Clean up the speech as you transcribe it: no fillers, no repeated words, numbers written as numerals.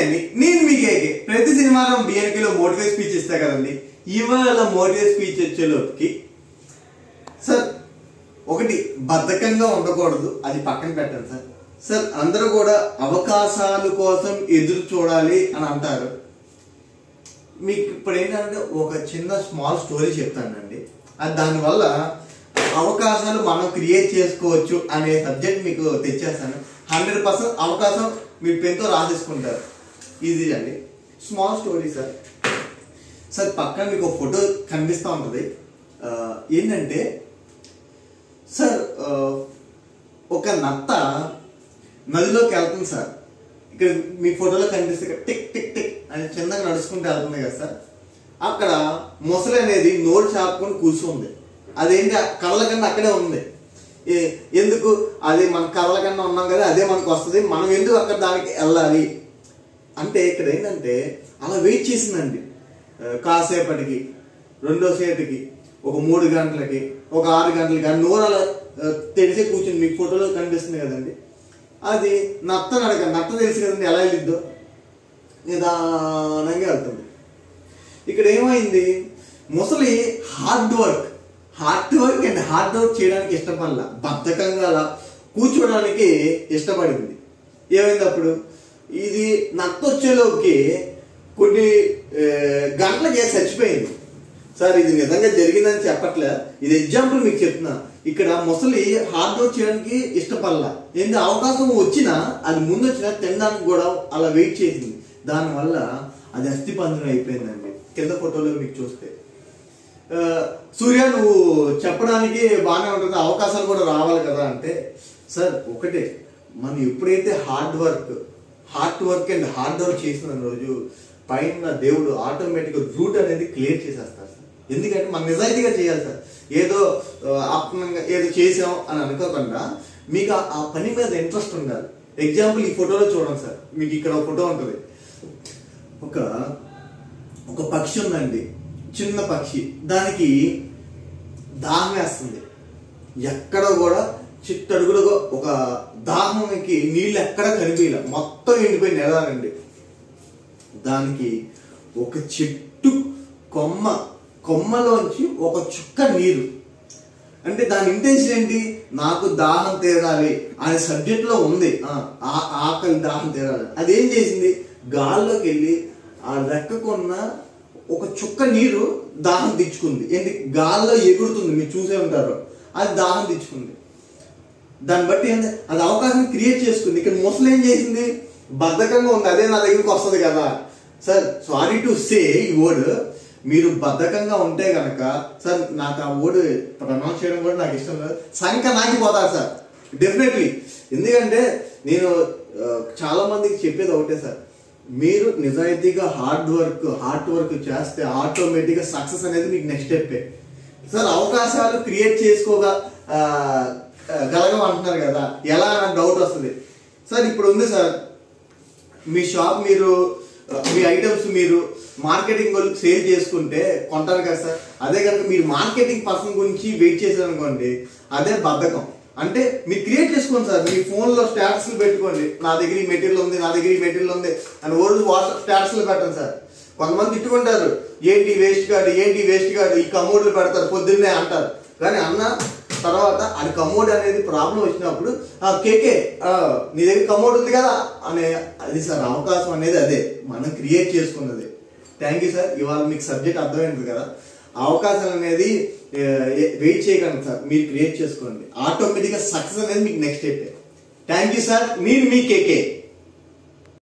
అండి, నేను మీకు ప్రతి సినిమాలో బిఎన్కేలో మోటివేట్ స్పీచ్ ఇస్తా కదండి. ఇవాళ మోటివేట్ స్పీచ్ వచ్చేలోపుకి సార్ ఒకటి బద్ధకంగా ఉండకూడదు, అది పక్కన పెట్టండి సార్. సార్ అందరూ కూడా అవకాశాల కోసం ఎదురు చూడాలి అని అంటారు. మీకు ఇప్పుడు ఏంటంటే ఒక చిన్న స్మాల్ స్టోరీ చెప్తానండి. అది దానివల్ల అవకాశాలు మనం క్రియేట్ చేసుకోవచ్చు అనే సబ్జెక్ట్ మీకు తెచ్చేస్తాను. 100% అవకాశం మీరు పెన్తో రాసేసుకుంటారు, ఈజీ అండి. Small story sir. సార్ పక్కన మీకు ఒక ఫోటో కనిపిస్తూ ఉంటుంది. ఏంటంటే సార్ ఒక నత్త నదిలోకి వెళ్తుంది సార్. ఇక్కడ మీ ఫోటోలో కనిపిస్తే టిక్ టిక్ టిక్ అని చిన్నగా నడుచుకుంటూ వెళ్తుంది కదా సార్. అక్కడ మొసలి అనేది నోరు చాపుకొని కూర్చుంది. అదేంటి కళ్ళ కన్నా అక్కడే ఉంది. ఎందుకు అది మన కళ్ళ కన్నా ఉన్నాం కదా, అదే మనకు వస్తుంది, మనం ఎందుకు అక్కడ దానికి వెళ్ళాలి అంటే ఇక్కడ ఏంటంటే అలా వెయిట్ చేసిందండి. కాసేపటికి, రెండో సేపటికి, ఒక 3 గంటలకి, ఒక 6 గంటలకి ఆ నోరు అలా తెలిసే కూర్చుంది. మీకు ఫోటోలో కనిపిస్తుంది కదండి. అది నత్తని అడగ, నత్త తెలిసి కదండి ఎలా వెళ్ళిద్దో, నిదానంగా వెళ్తుంది. ఇక్కడ ఏమైంది, ముసలి hard work and hard work చేయడానికి ఇష్టపడాల, బద్ధకంగా అలా కూర్చోడానికి ఇష్టపడింది. ఏమైంది అప్పుడు, ఇది నత్త వచ్చేలోకి కొన్ని గంటలకి చచ్చిపోయింది సార్. ఇది నిజంగా జరిగిందని చెప్పట్లే, ఇది ఎగ్జాంపుల్ మీకు చెప్తున్నా. ఇక్కడ ముసలి హార్డ్ వర్క్ చేయడానికి ఇష్టపడాల, ఏంటి అవకాశం వచ్చినా అది ముందు వచ్చినా తినడానికి కూడా అలా వెయిట్ చేసింది. దానివల్ల అది అస్థిపంజరం అయిపోయిందండి. కింద ఫోటోలో మీకు చూస్తే సూర్య నువ్వు చెప్పడానికి బాగానే ఉంటుంది, అవకాశాలు కూడా రావాలి కదా అంటే సార్ ఒకటే, మనం ఎప్పుడైతే hard work and hard work చేసిన రోజు పైన దేవుడు ఆటోమేటిక్గా రూట్ అనేది క్లియర్ చేసేస్తారు సార్. ఎందుకంటే మనం నిజాయితీగా చేయాలి సార్. ఏదో ఆత్మీయంగా ఏదో చేసాం అని అనుకోకుండా మీకు ఆ పని మీద ఇంట్రెస్ట్ ఉండాలి. ఎగ్జాంపుల్ ఈ ఫోటోలో చూడండి సార్. మీకు ఇక్కడ ఒక ఫోటో ఉంటుంది. ఒక పక్షి ఉందండి, చిన్న పక్షి. దానికి దాహం వేస్తుంది. ఎక్కడ కూడా చిట్టడుగులో ఒక దాహంకి నీళ్ళు ఎక్కడ కనిపించలే, మొత్తం ఎండిపోయి నెలాలండి. దానికి ఒక చెట్టు కొమ్మలోంచి ఒక చుక్క నీరు, అంటే దాని ఇంటెన్షన్ ఏంటి, నాకు దాహం తీరాలి అనే సబ్జెక్ట్ లో ఉంది. ఆకలి దాహం తీరాలి. అదేం చేసింది, గాల్లోకి వెళ్ళి ఆ రెక్కకున్న ఒక చుక్క నీరు దాహం తెచ్చుకుంది. ఏంటి, గాల్లో ఎగురుతుంది, మీరు చూసే ఉంటారు. అది దాహం తెచ్చుకుంది. దాన్ని బట్టి ఏంటి, అది అవకాశం క్రియేట్ చేసుకుంది. ఇక్కడ ముసలి ఏం చేసింది, బద్ధకంగా ఉంది, అదే నా దగ్గరికి వస్తుంది కదా సార్. సారీ టు సే ఈ వర్డ్, మీరు బద్ధకంగా ఉంటే కనుక సార్, నాకు ఆ వర్డ్ ప్రొనౌన్స్ చేయడం కూడా నాకు ఇష్టం లేదు, సంఖ్య నాకిపోతారు సార్ డెఫినెట్లీ. ఎందుకంటే నేను చాలా మందికి చెప్పేది ఒకటే సార్, మీరు నిజాయితీగా హార్డ్ వర్క్ చేస్తే ఆటోమేటిక్గా సక్సెస్ అనేది మీకు నెక్స్ట్ స్టెప్పే సార్. అవకాశాలు క్రియేట్ గలగం అంటున్నారు కదా, ఎలా అన్న డౌట్ వస్తుంది సార్. ఇప్పుడు ఉంది సార్, మీ షాప్ మీరు మీ ఐటమ్స్ మీరు మార్కెటింగ్ వాళ్ళకి సేల్ చేసుకుంటే కొంటారు కదా సార్. అదే కనుక మీరు మార్కెటింగ్ పర్సన్ గురించి వెయిట్ చేశారు అనుకోండి, అదే బద్ధకం. అంటే మీరు క్రియేట్ చేసుకోండి సార్. మీ ఫోన్లో స్టాటస్లు పెట్టుకోండి, నా దగ్గర ఈ మెటీరియల్ ఉంది, నా దగ్గర ఈ మెటీరియల్ ఉంది అని రోజు వాట్సాప్ స్టాటస్లు పెట్టండి సార్. కొంతమంది తిట్టుకుంటారు, ఏంటి వేస్ట్ కాదు ఈ కమోడ్లు పెడతారు పొద్దున్నే అంటారు. కానీ అన్న తర్వాత అది కమోడ్ అనేది ప్రాబ్లం వచ్చినప్పుడు కేకే నీ దగ్గర కమోడ్ ఉంది కదా అనే, అది సార్ అవకాశం అనేది అదే మనం క్రియేట్ చేసుకున్నది. Thank you sir. ఇవాళ మీకు సబ్జెక్ట్ అర్థమైంది కదా. అవకాశం అనేది వెయిట్ చేయకండి సార్, మీరు క్రియేట్ చేసుకోండి, ఆటోమేటిక్గా సక్సెస్ అనేది మీకు next step. Thank you sir. నేను మీ కేకే.